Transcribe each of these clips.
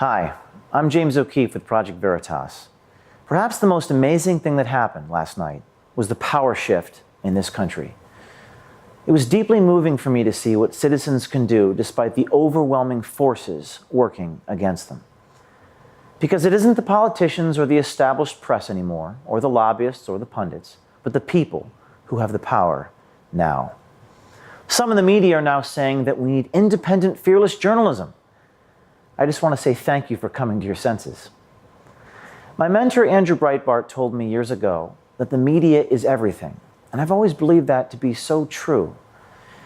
Hi, I'm James O'Keefe with Project Veritas. Perhaps the most amazing thing that happened last night was the power shift in this country. It was deeply moving for me to see what citizens can do despite the overwhelming forces working against them. Because it isn't the politicians or the established press anymore, or the lobbyists or the pundits, but the people who have the power now. Some in the media are now saying that we need independent, fearless journalism. I just want to say thank you for coming to your senses. My mentor, Andrew Breitbart, told me years ago that the media is everything, and I've always believed that to be so true.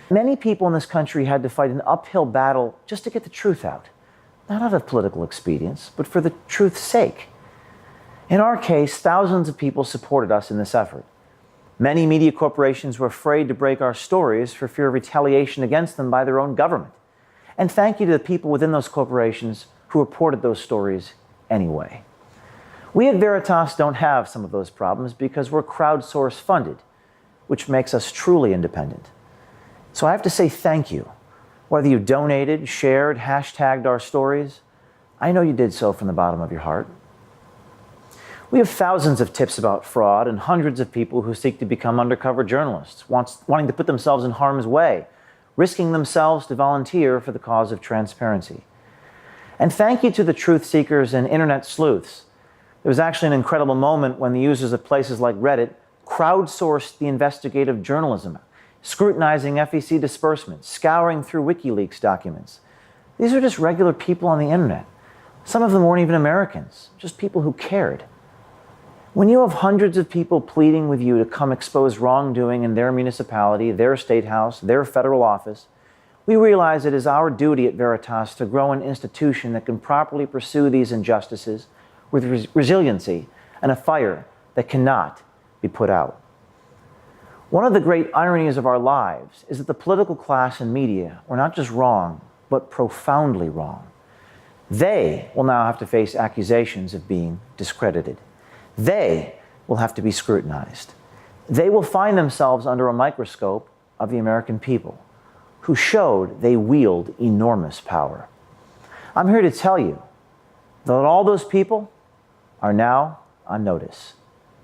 Many people in this country had to fight an uphill battle just to get the truth out, not out of political expedience, but for the truth's sake. In our case, thousands of people supported us in this effort. Many media corporations were afraid to break our stories for fear of retaliation against them by their own government. And thank you to the people within those corporations who reported those stories anyway. We at Veritas don't have some of those problems because we're crowdsource funded, which makes us truly independent. So I have to say thank you. Whether you donated, shared, hashtagged our stories, I know you did so from the bottom of your heart. We have thousands of tips about fraud and hundreds of people who seek to become undercover journalists, wanting to put themselves in harm's way, risking themselves to volunteer for the cause of transparency. And thank you to the truth seekers and internet sleuths. There was actually an incredible moment when the users of places like Reddit crowdsourced the investigative journalism, scrutinizing FEC disbursements, scouring through WikiLeaks documents. These are just regular people on the internet. Some of them weren't even Americans, just people who cared. When you have hundreds of people pleading with you to come expose wrongdoing in their municipality, their state house, their federal office, we realize it is our duty at Veritas to grow an institution that can properly pursue these injustices with resiliency and a fire that cannot be put out. One of the great ironies of our lives is that the political class and media were not just wrong, but profoundly wrong. They will now have to face accusations of being discredited. They will have to be scrutinized. They will find themselves under a microscope of the American people, who showed they wield enormous power. I'm here to tell you that all those people are now on notice.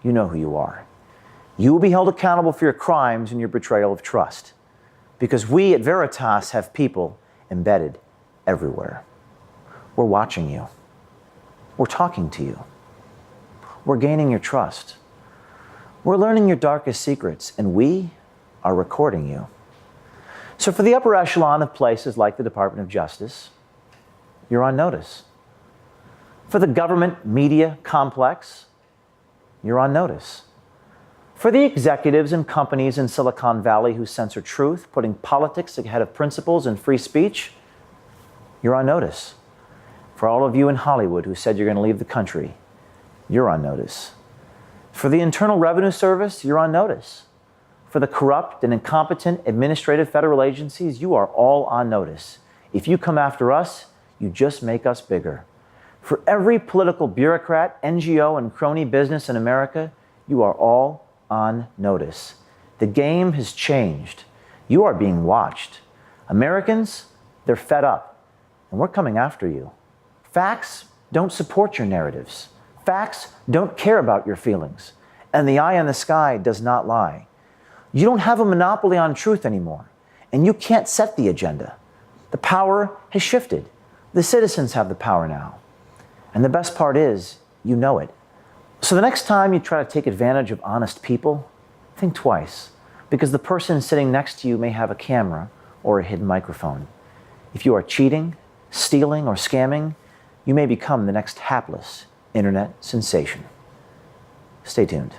You know who you are. You will be held accountable for your crimes and your betrayal of trust, because we at Veritas have people embedded everywhere. We're watching you. We're talking to you. We're gaining your trust. We're learning your darkest secrets, and we are recording you. So for the upper echelon of places like the Department of Justice, you're on notice. For the government media complex, you're on notice. For the executives and companies in Silicon Valley who censor truth, putting politics ahead of principles and free speech, you're on notice. For all of you in Hollywood who said you're going to leave the country, you're on notice. For the Internal Revenue Service, you're on notice. For the corrupt and incompetent administrative federal agencies, you are all on notice. If you come after us, you just make us bigger. For every political bureaucrat, NGO, and crony business in America, you are all on notice. The game has changed. You are being watched. Americans, they're fed up, and we're coming after you. Facts don't support your narratives. Facts don't care about your feelings, and the eye in the sky does not lie. You don't have a monopoly on truth anymore, and you can't set the agenda. The power has shifted. The citizens have the power now. And the best part is, you know it. So the next time you try to take advantage of honest people, think twice, because the person sitting next to you may have a camera or a hidden microphone. If you are cheating, stealing, or scamming, you may become the next hapless internet sensation. Stay tuned.